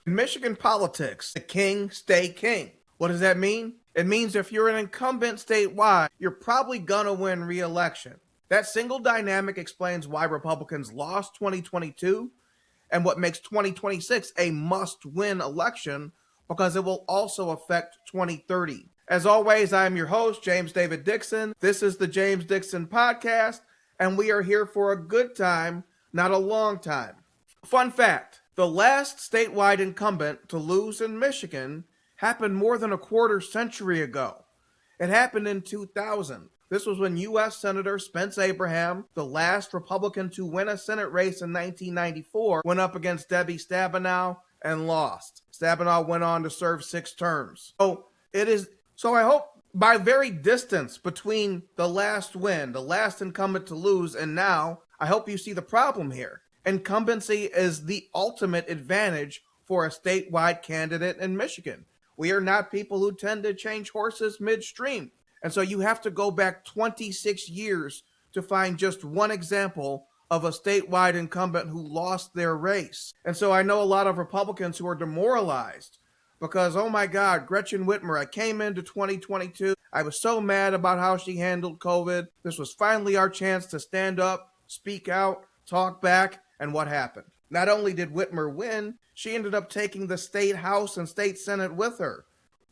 In Michigan politics, the king stay king. What does that mean? It means if you're an incumbent statewide, you're probably gonna win re-election. That single dynamic explains why Republicans lost 2022 and what makes 2026 a must-win election, because it will also affect 2030. As always, I'm your host, James David Dixon. This is the James Dixon Podcast, and we are here for a good time, not a long time. Fun fact, the last statewide incumbent to lose in Michigan happened more than a quarter century ago. It happened in 2000. This was when U.S. Senator Spence Abraham, the last Republican to win a Senate race in 1994, went up against Debbie Stabenow and lost. Stabenow went on to serve 6 terms. So I hope by very distance between the last win, the last incumbent to lose, and now, I hope you see the problem here. Incumbency is the ultimate advantage for a statewide candidate in Michigan. We are not people who tend to change horses midstream. And so you have to go back 26 years to find just one example of a statewide incumbent who lost their race. And so I know a lot of Republicans who are demoralized because, oh my God, Gretchen Whitmer, I came into 2022. I was so mad about how she handled COVID. This was finally our chance to stand up, speak out, talk back. And what happened? Not only did Whitmer win, she ended up taking the state House and state Senate with her.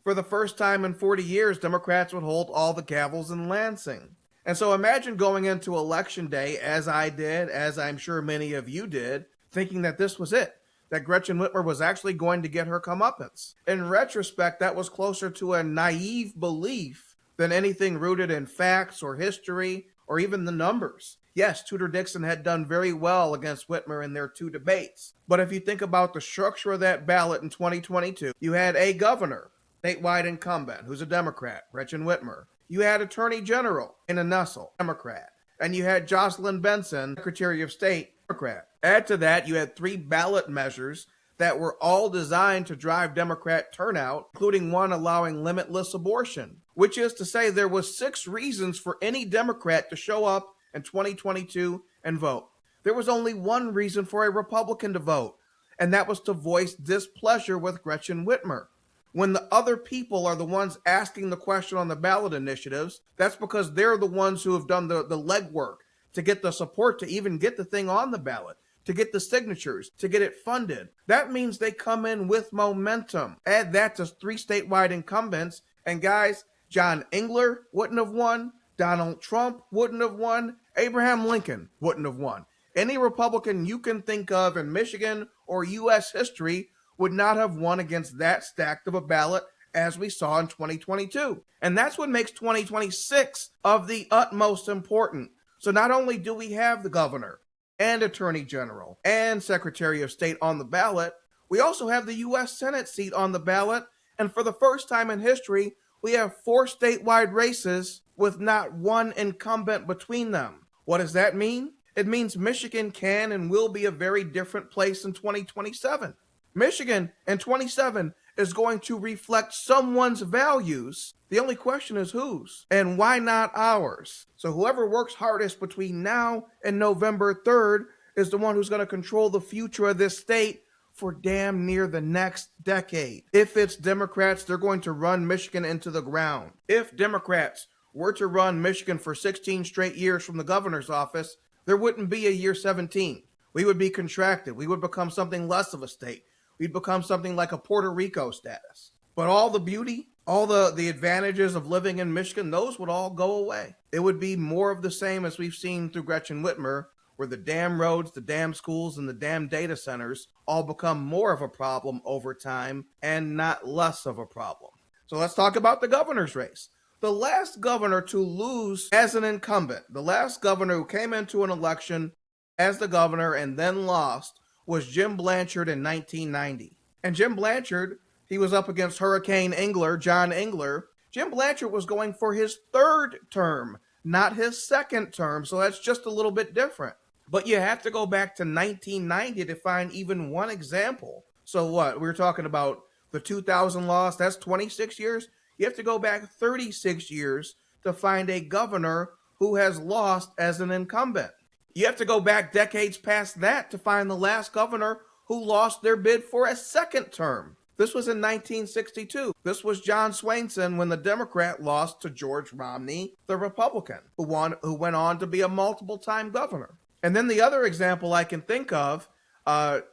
For the first time in 40 years, Democrats would hold all the gavels in Lansing. And so imagine going into Election Day, as I did, as I'm sure many of you did, thinking that this was it, that Gretchen Whitmer was actually going to get her comeuppance. In retrospect, that was closer to a naive belief than anything rooted in facts or history or even the numbers. Yes, Tudor Dixon had done very well against Whitmer in their 2 debates. But if you think about the structure of that ballot in 2022, you had a governor, statewide incumbent, who's a Democrat, Gretchen Whitmer. You had Attorney General, Dana Nessel, Democrat. And you had Jocelyn Benson, Secretary of State, Democrat. Add to that, you had 3 ballot measures that were all designed to drive Democrat turnout, including one allowing limitless abortion, which is to say there was 6 reasons for any Democrat to show up in 2022 and vote. There was only one reason for a Republican to vote, and that was to voice displeasure with Gretchen Whitmer. When the other people are the ones asking the question on the ballot initiatives, that's because they're the ones who have done the legwork to get the support to even get the thing on the ballot, to get the signatures, to get it funded. That means they come in with momentum. Add that to 3 statewide incumbents, and guys, John Engler wouldn't have won, Donald Trump wouldn't have won, Abraham Lincoln wouldn't have won. Any Republican you can think of in Michigan or U.S. history would not have won against that stacked of a ballot as we saw in 2022. And that's what makes 2026 of the utmost important. So not only do we have the governor and attorney general and secretary of state on the ballot, we also have the U.S. Senate seat on the ballot. And for the first time in history, we have 4 statewide races with not one incumbent between them. What does that mean? It means Michigan can and will be a very different place in 2027. Michigan in 27 is going to reflect someone's values. The only question is whose, and why not ours? So whoever works hardest between now and November 3rd is the one who's going to control the future of this state for damn near the next decade. If it's Democrats, they're going to run Michigan into the ground. If Democrats were to run Michigan for 16 straight years from the governor's office, there wouldn't be a year 17. We would be contracted. We would become something less of a state. We'd become something like a Puerto Rico status. But all the beauty, all the advantages of living in Michigan, those would all go away. It would be more of the same as we've seen through Gretchen Whitmer, where the damn roads, the damn schools, and the damn data centers all become more of a problem over time and not less of a problem. So let's talk about the governor's race. The last governor to lose as an incumbent, the last governor who came into an election as the governor and then lost, was Jim Blanchard in 1990. And Jim Blanchard, he was up against Hurricane Engler, John Engler. Jim Blanchard was going for his 3rd term, not his 2nd term, so that's just a little bit different. But you have to go back to 1990 to find even one example. So what? We were talking about the 2000 loss, that's 26 years. You have to go back 36 years to find a governor who has lost as an incumbent. You have to go back decades past that to find the last governor who lost their bid for a second term. This was in 1962. This was John Swainson when the Democrat lost to George Romney, the Republican, who went on to be a multiple-time governor. And then the other example I can think of,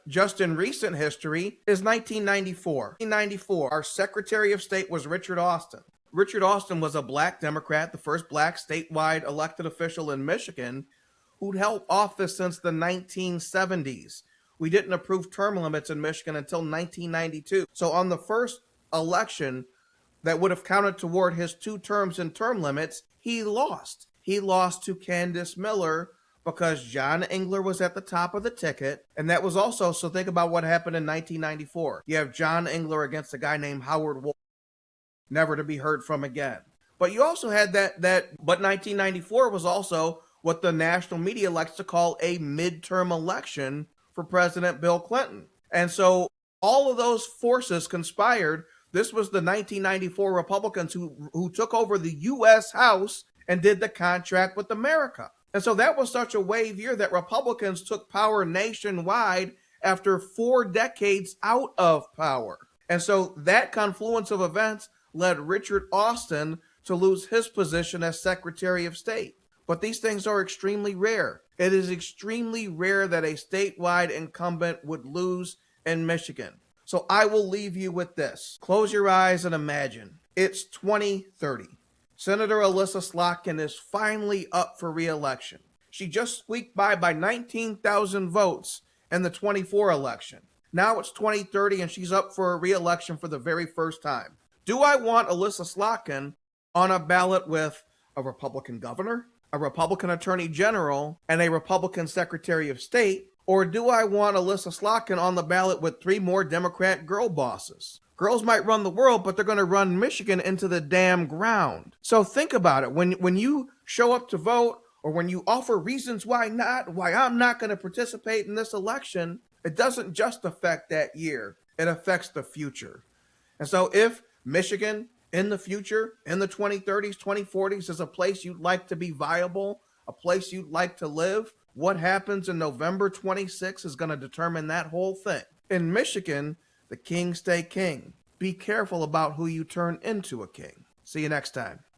just in recent history, is 1994. 1994, our Secretary of State was Richard Austin. Richard Austin was a black Democrat, the first black statewide elected official in Michigan, who'd held office since the 1970s. We didn't approve term limits in Michigan until 1992. So on the first election that would have counted toward his 2 terms in term limits, he lost. He lost to Candace Miller because John Engler was at the top of the ticket. And that was also, so think about what happened in 1994. You have John Engler against a guy named Howard Wolf, never to be heard from again. But you also had but 1994 was also what the national media likes to call a midterm election for President Bill Clinton. And so all of those forces conspired. This was the 1994 Republicans who took over the U.S. House and did the contract with America. And so that was such a wave year that Republicans took power nationwide after 4 decades out of power. And so that confluence of events led Richard Austin to lose his position as Secretary of State. But these things are extremely rare. It is extremely rare that a statewide incumbent would lose in Michigan. So I will leave you with this. Close your eyes and imagine. It's 2030. Senator Alyssa Slotkin is finally up for re-election. She just squeaked by 19,000 votes in the 24 election. Now it's 2030 and she's up for a re-election for the very first time. Do I want Alyssa Slotkin on a ballot with a Republican governor, a Republican attorney general, and a Republican secretary of state? Or do I want Alyssa Slotkin on the ballot with 3 more Democrat girl bosses? Girls might run the world, but they're going to run Michigan into the damn ground. So think about it. When you show up to vote, or when you offer reasons why I'm not going to participate in this election, it doesn't just affect that year. It affects the future. And so if Michigan in the future, in the 2030s, 2040s, is a place you'd like to be viable, a place you'd like to live, what happens in November 26 is going to determine that whole thing. In Michigan, the king stay king. Be careful about who you turn into a king. See you next time.